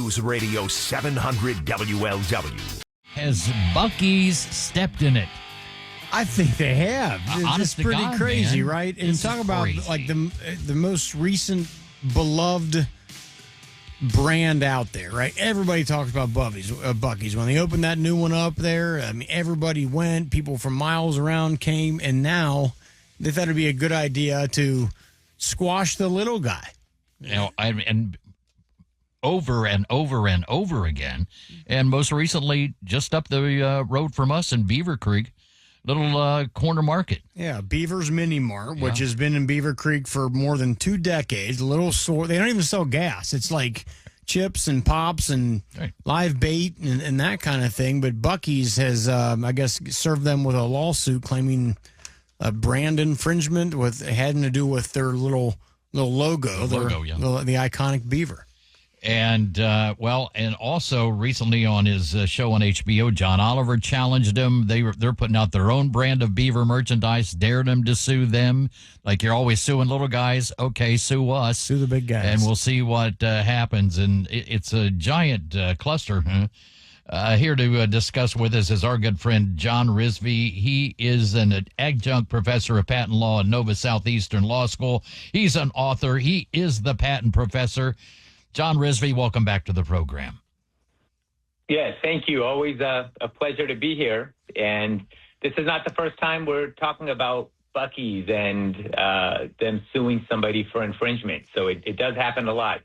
News Radio 700 WLW. Has Buc-Ee'S stepped in it? I think they have. It's to pretty God, crazy, man. right? And This talk is about crazy. like the most recent beloved brand out there, right? Everybody talks about Buc-Ee'S. When they opened that new one up there, I mean, everybody went. People from miles around came, and now they thought it'd be a good idea to squash the little guy. You know, and over and over and over again, and most recently, just up the road from us in Beaver Creek, little corner market. Yeah, Beaver's Mini Mart, which has been in Beaver Creek for more than 2 decades. A little store. They don't even sell gas. It's like chips and pops and live bait and that kind of thing. But Buc-Ee'S has, I guess, served them with a lawsuit claiming a brand infringement having to do with their little logo. The iconic beaver. And, and also recently on his show on HBO, John Oliver challenged him. They're putting out their own brand of beaver merchandise, dared him to sue them. Like, you're always suing little guys. Okay, sue us. Sue the big guys. And we'll see what happens. And it's a giant cluster. Here to discuss with us is our good friend John Risby. He is an adjunct professor of patent law at Nova Southeastern Law School. He's an author. He is the patent professor. John Risby, welcome back to the program. Yes, thank you. Always a pleasure to be here. And this is not the first time we're talking about Buc-Ee'S and them suing somebody for infringement. So it does happen a lot.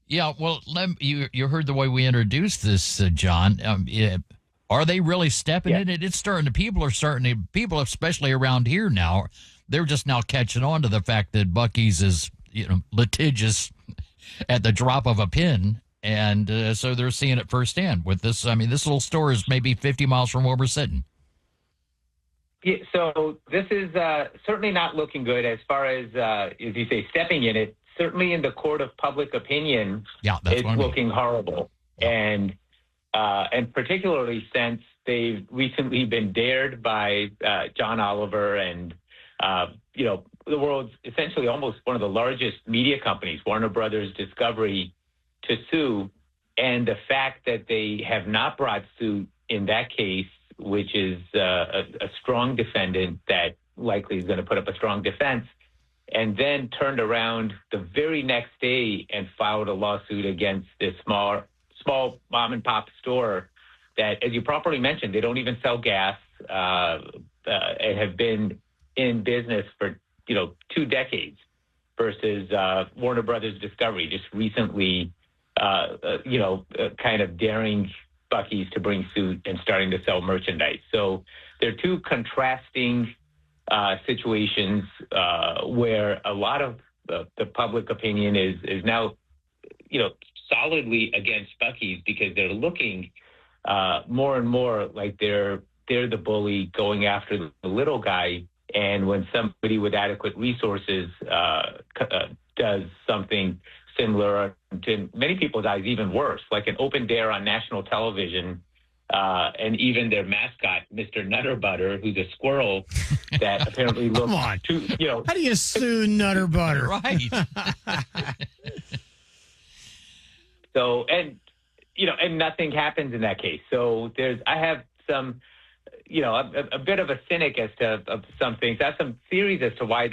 Yeah, well, you heard the way we introduced this, John. Are they really stepping in it? It's starting to, people, especially around here now, they're just now catching on to the fact that Buc-Ee'S is, litigious at the drop of a pin. And so they're seeing it firsthand with this. I mean, this little store is maybe 50 miles from where we're sitting. Yeah, so this is certainly not looking good as far as you say, stepping in it. Certainly in the court of public opinion, it's looking horrible. And particularly since they've recently been dared by John Oliver and, the world's essentially almost one of the largest media companies, Warner Brothers Discovery, to sue. And the fact that they have not brought suit in that case, which is a strong defendant that likely is going to put up a strong defense, and then turned around the very next day and filed a lawsuit against this small mom and pop store that, as you properly mentioned, they don't even sell gas and have been in business for 2 decades, versus Warner Brothers Discovery just recently kind of daring Buc-Ee'S to bring suit and starting to sell merchandise. So they're two contrasting situations where a lot of the public opinion is now, solidly against Buc-Ee'S because they're looking more and more like they're the bully going after the little guy. And when somebody with adequate resources does something similar, to many people's eyes, even worse, like an open dare on national television, and even their mascot, Mr. Nutter Butter, who's a squirrel that apparently looks too, How do you sue Nutter Butter? Right. So, and nothing happens in that case. So I have some, a bit of a cynic as to of some things. I have some theories as to why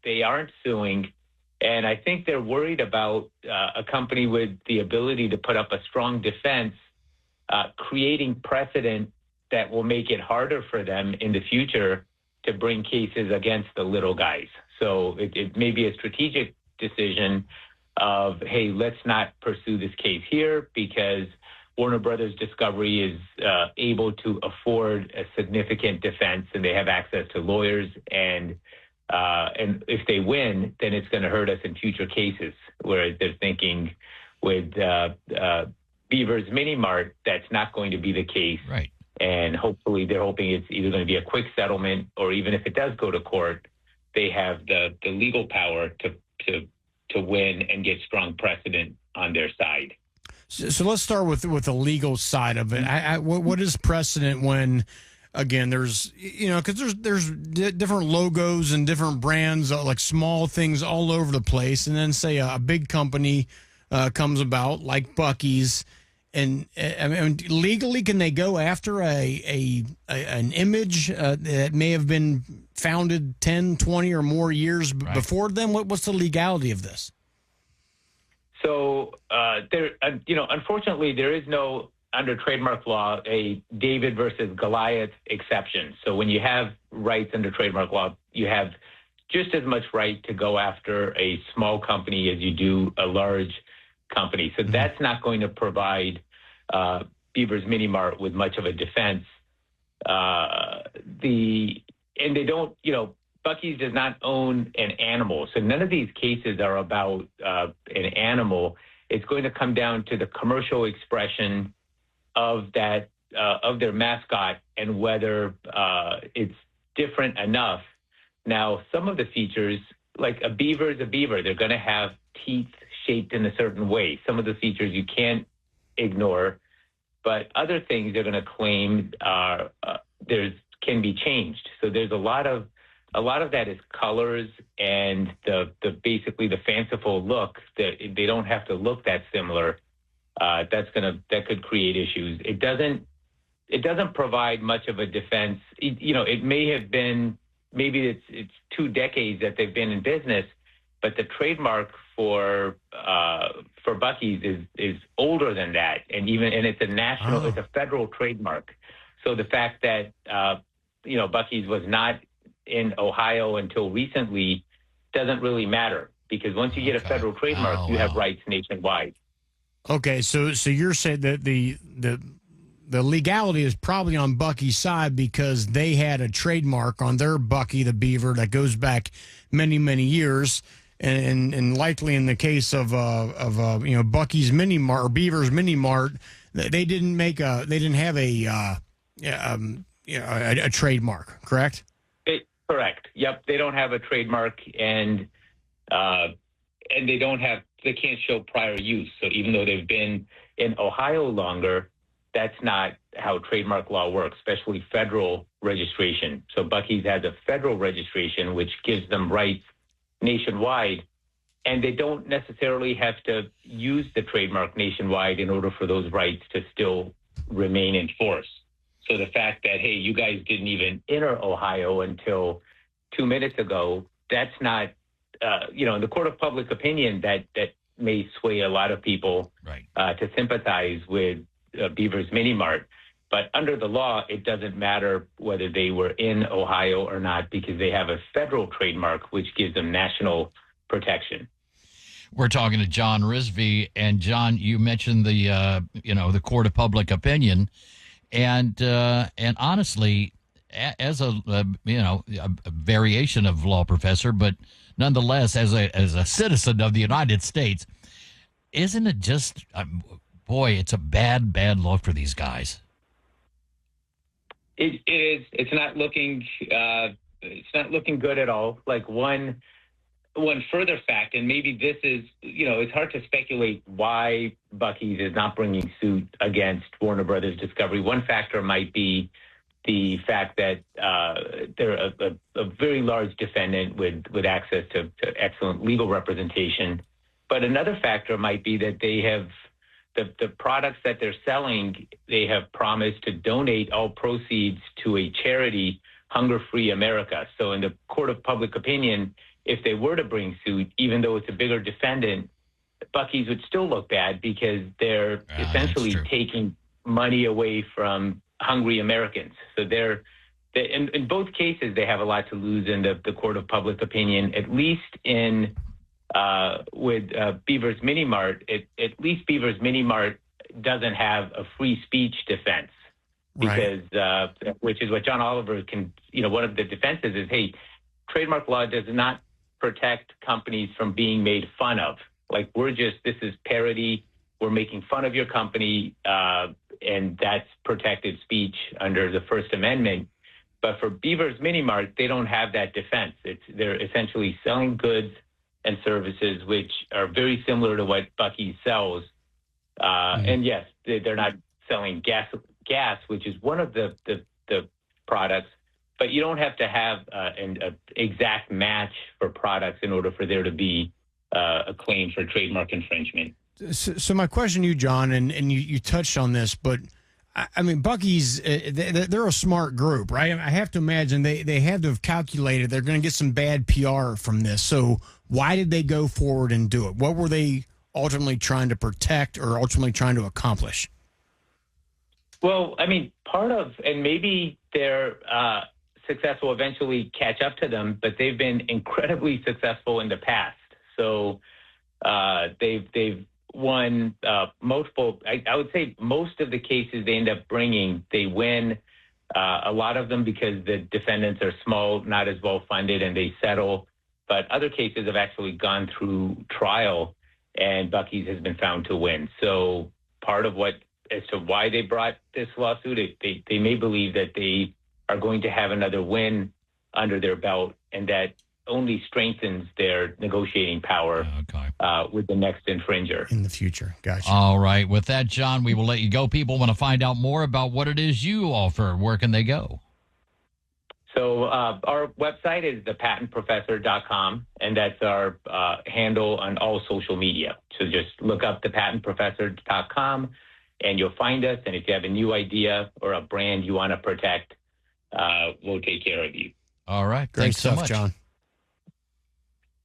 they aren't suing. And I think they're worried about a company with the ability to put up a strong defense, creating precedent that will make it harder for them in the future to bring cases against the little guys. So it may be a strategic decision of, hey, let's not pursue this case here because Warner Brothers Discovery is able to afford a significant defense and they have access to lawyers. And if they win, then it's going to hurt us in future cases. Whereas they're thinking with Beaver's Mini Mart, that's not going to be the case. Right. And hopefully they're hoping it's either going to be a quick settlement or even if it does go to court, they have the legal power to win and get strong precedent on their side. So let's start with the legal side of it. What is precedent when, again, there's, because there's different logos and different brands, like small things all over the place. And then say a big company comes about, like Buc-Ee'S. And I mean, legally, can they go after an image that may have been founded 10, 20 or more years before them? What's the legality of this? So unfortunately, there is no, under trademark law, a David versus Goliath exception. So when you have rights under trademark law, you have just as much right to go after a small company as you do a large company. So that's not going to provide Beaver's Mini Mart with much of a defense. And they don't, Buc-Ee'S does not own an animal. So none of these cases are about an animal. It's going to come down to the commercial expression of that, of their mascot, and whether it's different enough. Now, some of the features, like a beaver is a beaver, they're going to have teeth shaped in a certain way. Some of the features you can't ignore, but other things they're going to claim can be changed. So there's a lot of that is colors and the basically the fanciful look that they don't have to look that similar. That could create issues. It doesn't provide much of a defense. It may have been, maybe it's 2 decades that they've been in business, but the trademark for Buc-Ee'S is older than that, and it's a national, it's a federal trademark. So the fact that Buc-Ee'S was not in Ohio until recently doesn't really matter, because once you get a federal trademark, you have rights nationwide. Okay, so you're saying that the legality is probably on Buc-Ee's side because they had a trademark on their Buc-Ee the Beaver that goes back many, many years, and likely in the case of Buc-Ee's Mini Mart or Beaver's Mini Mart, they didn't have a trademark, correct? Correct. Yep, they don't have a trademark, and they can't show prior use. So even though they've been in Ohio longer, that's not how trademark law works, especially federal registration. So Buc-Ee'S has a federal registration, which gives them rights nationwide, and they don't necessarily have to use the trademark nationwide in order for those rights to still remain in force. So the fact that, hey, you guys didn't even enter Ohio until 2 minutes ago, that's not, in the court of public opinion, that may sway a lot of people to sympathize with Beaver's Mini Mart. But under the law, it doesn't matter whether they were in Ohio or not, because they have a federal trademark, which gives them national protection. We're talking to John Risby, and John, you mentioned the court of public opinion, and honestly, as a variation of law professor, but nonetheless, as a citizen of the United States, isn't it just, it's a bad look for these guys. It is. It's not looking. It's not looking good at all. Like one further fact, and maybe this is, it's hard to speculate why Buc-Ee'S is not bringing suit against Warner Brothers Discovery. One factor might be the fact that they're a very large defendant with access to excellent legal representation. But another factor might be that they have the products that they're selling, they have promised to donate all proceeds to a charity, Hunger Free America. So in the court of public opinion, if they were to bring suit, even though it's a bigger defendant, Buc-Ee'S would still look bad because they're essentially taking money away from hungry Americans. So in both cases, they have a lot to lose in the court of public opinion, at least with Beaver's Mini Mart. At least Beaver's Mini Mart doesn't have a free speech defense, because which is what John Oliver one of the defenses is, hey, trademark law does not protect companies from being made fun of. Like, this is parody. We're making fun of your company, and that's protected speech under the First Amendment. But for Beaver's Mini Mart, they don't have that defense. They're essentially selling goods and services which are very similar to what Buc-Ee'S sells. And yes, they're not selling gas, which is one of the products, but you don't have to have an exact match for products in order for there to be a claim for trademark infringement. So my question to you, John, and you touched on this, but I mean, Buc-Ee'S, they're a smart group, right? I have to imagine they had to have calculated they're going to get some bad PR from this. So why did they go forward and do it? What were they ultimately trying to protect or ultimately trying to accomplish? Well, I mean, and maybe their success will eventually catch up to them, but they've been incredibly successful in the past. So they've won multiple. I would say most of the cases they end up bringing, they win. A lot of them because the defendants are small, not as well funded, and they settle. But other cases have actually gone through trial, and Buc-Ee'S has been found to win. So part of as to why they brought this lawsuit, they may believe that they are going to have another win under their belt, and that only strengthens their negotiating power with the next infringer in the future. Gotcha. All right. With that, John, we will let you go. People want to find out more about what it is you offer. Where can they go? So our website is thepatentprofessor.com, and that's our handle on all social media. So just look up thepatentprofessor.com, and you'll find us. And if you have a new idea or a brand you want to protect, we'll take care of you. All right. Great Thanks stuff, so much, John.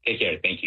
Take care. Thank you.